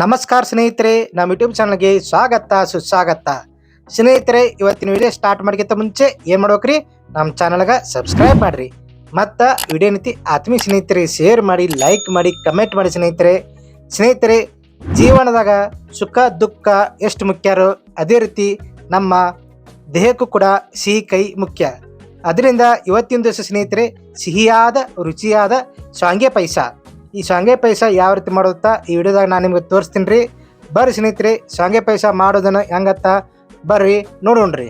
ನಮಸ್ಕಾರ ಸ್ನೇಹಿತರೆ, ನಮ್ಮ ಯೂಟ್ಯೂಬ್ ಚಾನಲ್ಗೆ ಸ್ವಾಗತ ಸುಸ್ವಾಗತ. ಸ್ನೇಹಿತರೆ, ಇವತ್ತಿನ ವಿಡಿಯೋ ಸ್ಟಾರ್ಟ್ ಮಾಡೋಕ್ಕಿಂತ ಮುಂಚೆ ಏನು ಮಾಡ್ಬೇಕ್ರಿ, ನಮ್ಮ ಚಾನಲ್ಗೆ ಸಬ್ಸ್ಕ್ರೈಬ್ ಮಾಡಿರಿ. ಮತ್ತು ವಿಡಿಯೋ ನೀತಿ ಆತ್ಮೀಯ ಸ್ನೇಹಿತರೆ ಶೇರ್ ಮಾಡಿ, ಲೈಕ್ ಮಾಡಿ, ಕಮೆಂಟ್ ಮಾಡಿ. ಸ್ನೇಹಿತರೆ, ಜೀವನದಾಗ ಸುಖ ದುಃಖ ಎಷ್ಟು ಮುಖ್ಯರೋ ಅದೇ ರೀತಿ ನಮ್ಮ ದೇಹಕ್ಕೂ ಕೂಡ ಸಿಹಿ ಕೈ ಮುಖ್ಯ. ಅದರಿಂದ ಇವತ್ತಿನ ದಿವಸ ಸ್ನೇಹಿತರೆ ಸಿಹಿಯಾದ ರುಚಿಯಾದ ಶಾವಿಗೆ ಪಾಯಸ. ಈ ಶಾವಿಗೆ ಪಾಯಸ ಯಾವ ರೀತಿ ಮಾಡೋದತ್ತ ಈ ವಿಡಿಯೋದಾಗ ನಾನು ನಿಮ್ಗೆ ತೋರಿಸ್ತೀನಿ ರೀ. ಬರ್ರಿ ಸ್ನೇಹಿತರೆ, ಶಾವಿಗೆ ಪಾಯಸ ಮಾಡೋದನ್ನು ಹೆಂಗತ್ತ ಬರ್ರಿ ನೋಡೋಣ್ರಿ.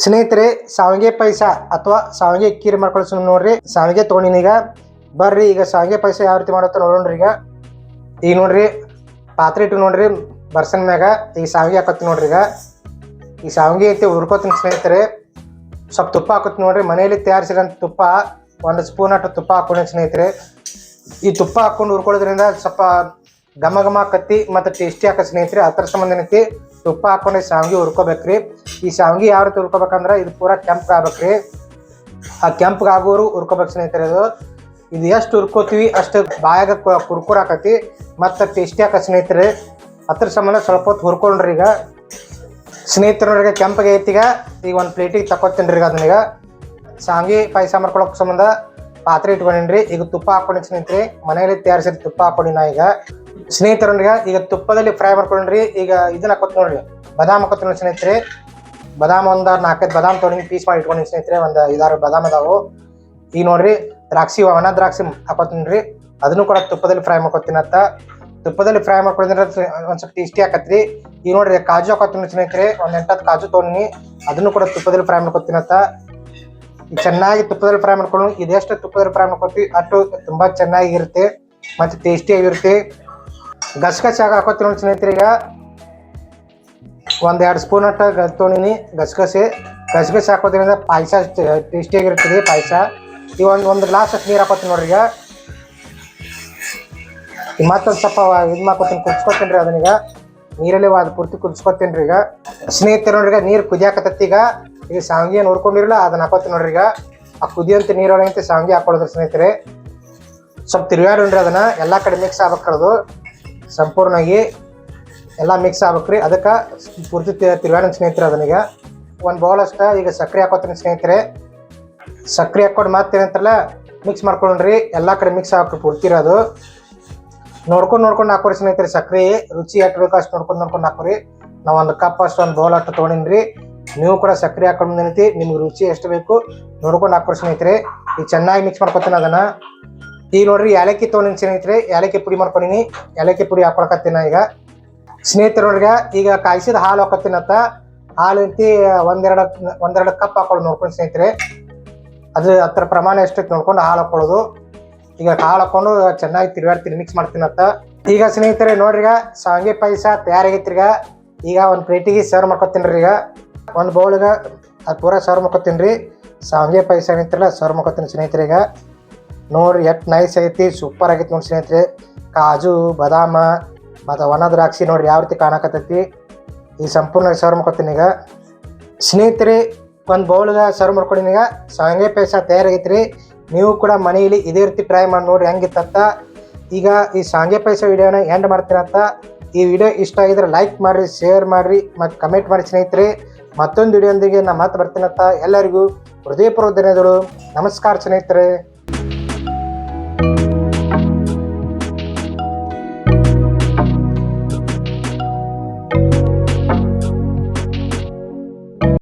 ಸ್ನೇಹಿತರೆ, ಶಾವಿಗೆ ಪಾಯಸ ಅಥವಾ ಶಾವಿಗೆ ಖೀರ್ ಮಾಡ್ಕೊಳ್ಸ ನೋಡ್ರಿ. ಶಾವಿಗೆ ತೊಗೊಂಡಿನೀಗ, ಬರ್ರಿ ಈಗ ಶಾವಿಗೆ ಪಾಯಸ ಯಾವ ರೀತಿ ಮಾಡುತ್ತ ನೋಡೋಣ್ರಿ. ಈಗ ನೋಡ್ರಿ, ಪಾತ್ರೆ ಇಟ್ಟು ನೋಡ್ರಿ, ಬರ್ಸನ್ ಮ್ಯಾಗ ಈಗ ಶಾವಿಗೆ ಹಾಕೋತಿ ನೋಡ್ರಿ. ಈ ಶಾವಿಗೆ ಐತಿ ಹುರ್ಕೋತೀನಿ ಸ್ನೇಹಿತರೆ. ಸ್ವಲ್ಪ ತುಪ್ಪ ಹಾಕೋತಿ ನೋಡ್ರಿ. ಮನೆಯಲ್ಲಿ ತಯಾರಿಸಿರೋಂಥ ತುಪ್ಪ, 1 ಸ್ಪೂನ್ ಅಷ್ಟು ತುಪ್ಪ ಹಾಕೊಂಡಿ ಸ್ನೇಹಿತರೆ. ಈ ತುಪ್ಪ ಹಾಕೊಂಡು ಹುರ್ಕೊಳ್ಳೋದ್ರಿಂದ ಸ್ವಲ್ಪ ಘಮ ಘಮ ಆಕತಿ ಮತ್ತು ಟೇಸ್ಟಿ ಆಕತಿ ಸ್ನೇಹಿತರೆ. ಅದರ ಸಂಬಂಧ ಏನೈತಿ, ತುಪ್ಪ ಹಾಕೊಂಡು ಶಾವಿಗೆ ಹುರ್ಕೋಬೇಕ್ರಿ. ಈ ಶಾವಿಗೆ ಯಾವ ರೀತಿ ಹುರ್ಕೋಬೇಕಂದ್ರೆ ಇದು ಪೂರಾ ಕೆಂಪಗೆ ಆಗ್ಬೇಕ್ರಿ. ಆ ಕೆಂಪಗೆ ಆಗೋರು ಹುರ್ಕೋಬೇಕು ಸ್ನೇಹಿತರೆ. ಇದು ಎಷ್ಟು ಹುರ್ಕೋತೀವಿ ಅಷ್ಟು ಬಾಯಾಗ ಕುರ್ಕುರ್ ಆಕತಿ ಮತ್ತು ಟೇಸ್ಟಿ ಆಕತಿ ಸ್ನೇಹಿತರೆ. ಅದ್ರ ಸಂಬಂಧ ಸ್ವಲ್ಪ ಹೊತ್ತು ಹುರ್ಕೊಂಡ್ರಿ. ಈಗ ಸ್ನೇಹಿತರವ್ರಿಗೆ ಕೆಂಪಗೆ ಐತಿಗ ಈಗ ಒಂದು ಪ್ಲೇಟಿಗೆ ತಗೋತೀನಿ ರೀ. ಅದನ್ನೀಗ ಶಾವಿಗೆ ಪಾಯಸ ಮಾಡ್ಕೊಳಕ್ಕೆ ಸಂಬಂಧ ಪಾತ್ರೆ ಇಟ್ಕೊಂಡಿನ್ರಿ. ಈಗ ತುಪ್ಪ ಹಾಕೊಂಡಿ ಸ್ನೇಹಿತರೆ. ಮನೆಯಲ್ಲಿ ತಯಾರಿಸಿದ ತುಪ್ಪ ಹಾಕೊಂಡಿ ನಾ ಈಗ. ಸ್ನೇಹಿತರವ್ರಿಗೆ ಈಗ ತುಪ್ಪದಲ್ಲಿ ಫ್ರೈ ಮಾಡ್ಕೊಂಡ್ರಿ. ಈಗ ಇದನ್ನ ಹಾಕೋತಿ ನೋಡ್ರಿ, ಬಾದಾಮ್ ಹಾಕೋತಿ ನೋಡಿ ಸ್ನೇಹಿತರೆ. ಬಾದಾಮ್ ಒಂದು 4-5 ಬಾದಾಮ್ ತೊಗೊಂಡು ಪೀಸ್ ಮಾಡಿ ಇಟ್ಕೊಂಡಿನಿ ಸ್ನೇಹಿತರೆ. ಒಂದು 5-6 ಬಾದಾಮ್ ಅದಾವು. ಈಗ ನೋಡ್ರಿ, ದ್ರಾಕ್ಷಿ ಒಣ ದ್ರಾಕ್ಷಿ ಹಾಕೋತೀನಿ ರೀ. ಅದನ್ನು ಕೂಡ ತುಪ್ಪದಲ್ಲಿ ಫ್ರೈ ಮಾಡ್ಕೊತೀನಿ. ತುಪ್ಪದಲ್ಲಿ ಫ್ರೈ ಮಾಡ್ಕೊಂಡಿದ್ರೆ ಒಂದು ಸ್ವಲ್ಪ ಟೇಸ್ಟಿ ಆಕತ್ರಿ. ಈಗ ನೋಡ್ರಿ, ಕಾಜು ಹಾಕೋತೀನಿ ಸ್ನೇಹಿತರೆ. ಒಂದು 8-10 ಕಾಜು ತೊಗೊಂಡಿನಿ, ಅದನ್ನು ಕೂಡ ತುಪ್ಪದಲ್ಲಿ ಫ್ರೈ ಮಾಡ್ಕೊತೀನಿ. ಚೆನ್ನಾಗಿ ತುಪ್ಪದಲ್ಲಿ ಫ್ರೈ ಮಾಡ್ಕೊಂಡು, ಇದೆಷ್ಟು ತುಪ್ಪದಲ್ಲಿ ಫ್ರೈ ಮಾಡ್ಕೊತೀವಿ ಅಷ್ಟು ತುಂಬ ಚೆನ್ನಾಗಿರುತ್ತೆ ಮತ್ತು ಟೇಸ್ಟಿಯಾಗಿರುತ್ತೆ. ಗಸಗಸೆ ಹಾಕೋತೀನಿ ನೋಡಿ ಸ್ನೇಹಿತರೆ. ಈಗ 1-2 ಸ್ಪೂನ್ ಅಷ್ಟು ತೊಗೊಂಡಿನಿ ಗಸಗಸೆ ಹಾಕೋದ್ರಿಂದ ಪಾಯಸ ಟೇಸ್ಟಿಯಾಗಿರ್ತದೆ ಪಾಯಸ. ಈಗ ಒಂದು ಗ್ಲಾಸ್ ಅಷ್ಟು ನೀರು ಹಾಕೋತೀನಿ ನೋಡ್ರಿ. ಈಗ ಮತ್ತೊಂದು ಸ್ವಲ್ಪ ಇದು ಮಾಡ್ಕೊತೀನಿ, ಕುದಿಸ್ಕೊತೀನಿ ರೀ. ಅದನ್ನೀಗ ನೀರಲ್ಲಿ ಅದು ಪೂರ್ತಿ ಕುದಿಸ್ಕೊತೀನಿ ರೀ. ಈಗ ಸ್ನೇಹಿತರು ನೋಡ್ರಿ, ನೀರು ಕುದಿಯಾಕತ್ತೈತಿ. ಈಗ ಶಾವಿಗೆ ನೋಡ್ಕೊಂಡಿರಲ್ಲ ಅದನ್ನ ಹಾಕೋತೀನಿ ನೋಡ್ರಿ. ಈಗ ಆ ಕುದಿಯಂತ ನೀರೊಳಗಂತೆ ಶಾವಿಗೆ ಹಾಕೊಳ್ಳೋದ್ರಿ ಸ್ನೇಹಿತರೆ. ಸ್ವಲ್ಪ ತಿರುಗಾಡೋಣ್ರಿ, ಅದನ್ನ ಎಲ್ಲ ಕಡೆ ಮಿಕ್ಸ್ ಆಗ್ಬೇಕ್ರದು. ಸಂಪೂರ್ಣವಾಗಿ ಎಲ್ಲ ಮಿಕ್ಸ್ ಆಗ್ಬೇಕ್ರಿ. ಅದಕ್ಕೆ ಪೂರ್ತಿ ತಿರುಗಾಡೋಣ ಸ್ನೇಹಿತರೆ. ಅದನ್ನೀಗ ಒಂದು ಬೌಲ್ ಅಷ್ಟ ಈಗ ಸಕ್ಕರೆ ಹಾಕೋತೀನಿ ಸ್ನೇಹಿತರೆ. ಸಕ್ಕರೆ ಹಾಕೊಂಡು ಮತ್ತೇನಂತಾರಲ್ಲ ಮಿಕ್ಸ್ ಮಾಡ್ಕೊಂಡ್ರಿ. ಎಲ್ಲ ಕಡೆ ಮಿಕ್ಸ್ ಹಾಕ್ರಿ ಪೂರ್ತಿ ಇರೋದು. ನೋಡ್ಕೊಂಡು ಹಾಕೋರಿ ಸ್ನೇಹಿತರೆ. ಸಕ್ಕರೆ ರುಚಿ ಹಾಕಬೇಕು ಅಷ್ಟು ನೋಡ್ಕೊಂಡು ಹಾಕೋರಿ. ನಾವು 1 ಕಪ್ ಅಷ್ಟು ಒಂದು ಬೌಲ್ ಅಷ್ಟು ತೊಗೊಂಡಿನ್ರಿ. ನೀವು ಕೂಡ ಸಕ್ಕರೆ ಹಾಕೊಂಡು ಬಂದೈತಿ, ನಿಮ್ಗೆ ರುಚಿ ಎಷ್ಟು ಬೇಕು ನೋಡ್ಕೊಂಡು ಹಾಕೋರಿ ಸ್ನೇಹಿತರೆ. ಈಗ ಚೆನ್ನಾಗಿ ಮಿಕ್ಸ್ ಮಾಡ್ಕೊತೀನಿ ಅದನ್ನು. ಈಗ ನೋಡ್ರಿ, ಏಲಕ್ಕಿ ತೊಗೊಂಡಿನಿ ಸ್ನೇಹಿತರೆ. ಏಲಕ್ಕಿ ಪುಡಿ ಮಾಡ್ಕೊಂಡಿನಿ. ಏಲಕ್ಕಿ ಪುಡಿ ಹಾಕೊಳಕತ್ತೀನಿ ಈಗ. ಸ್ನೇಹಿತರೊಳಗೆ ಈಗ ಕಾಯಿಸಿದ ಹಾಲು ಹಾಕೋತೀನತ್ತ. ಹಾಲು ಐತಿ ಒಂದೆರಡು ಕಪ್ ಹಾಕೊಳ್ಳೋದು ನೋಡ್ಕೊಂಡು ಸ್ನೇಹಿತರೆ. ಅದರ ಪ್ರಮಾಣ ಎಷ್ಟೈತಿ ನೋಡ್ಕೊಂಡು ಹಾಲು ಹಾಕೊಳ್ಳೋದು. ಈಗ ಹಾಲು ಹಾಕೊಂಡು ಚೆನ್ನಾಗಿ ತಿರುಗಾಡ್ತೀನಿ, ಮಿಕ್ಸ್ ಮಾಡ್ತೀನತ್ತ. ಈಗ ಸ್ನೇಹಿತರೆ ನೋಡ್ರಿ, ಈಗ ಶಾವಿಗೆ ಪಾಯಸ ತಯಾರಾಗೈತ್ರಿ. ಈಗ ಒಂದು ಪ್ಲೇಟಿಗೆ ಸರ್ವ್ ಮಾಡ್ಕೊತೀನಿ ರೀ. ಈಗ ಒಂದು ಬೌಲಿಗೆ ಅದು ಪೂರ ಸರ್ವ್ ಮಾಡ್ಕೊತೀನಿ ರೀ. ಶಾವಿಗೆ ಪಾಯಸ ಏನೈತಿರಲ್ಲ ಸರ್ವ್ ಮಾಡ್ಕೊತೀನಿ ಸ್ನೇಹಿತರೆ. ಈಗ ನೋಡ್ರಿ ಎಷ್ಟು ನೈಸ್ ಐತಿ, ಸೂಪರ್ ಆಗೈತಿ ನೋಡಿ ಸ್ನೇಹಿತರೆ. ಕಾಜು ಬಾದಾಮ ಮತ್ತು ಒಣ ದ್ರಾಕ್ಷಿ ನೋಡ್ರಿ ಯಾವ ರೀತಿ ಕಾಣಕತ್ತೈತಿ. ಈಗ ಸಂಪೂರ್ಣ ಸರ್ವ್ ಮಾಡ್ಕೊತೀನಿ. ಈಗ ಸ್ನೇಹಿತರೆ ಒಂದು ಬೌಲ್ಗೆ ಸರ್ವ್ ಮಾಡ್ಕೊಂಡಿನಿ. ಈಗ ಶಾವಿಗೆ ಪಾಯಸ ತಯಾರಾಗೈತ್ರಿ. ನೀವು ಕೂಡ ಮನೆಯಲ್ಲಿ ಇದೇ ರೀತಿ ಟ್ರೈ ಮಾಡಿ ನೋಡ್ರಿ ಹೆಂಗಿತ್ತ. ಈಗ ಈ ಶಾವಿಗೆ ಪಾಯಸ ವಿಡಿಯೋನ ಎಂಡ್ ಮಾಡ್ತೀನಂತ. ಈ ವಿಡಿಯೋ ಇಷ್ಟ ಆಗಿದ್ರೆ ಲೈಕ್ ಮಾಡಿರಿ, ಶೇರ್ ಮಾಡಿರಿ ಮತ್ತು ಕಮೆಂಟ್ ಮಾಡಿ ಸ್ನೇಹಿತರೆ. ಮತ್ತೊಂದು ವಿಡಿಯೋದೊಂದಿಗೆ ನಾನು ಮತ್ತೆ ಬರ್ತೀನಂತ. ಎಲ್ಲರಿಗೂ ಹೃದಯಪೂರ್ವಕ ಧನ್ಯವಾದಗಳು. ನಮಸ್ಕಾರ ಸ್ನೇಹಿತರೆ.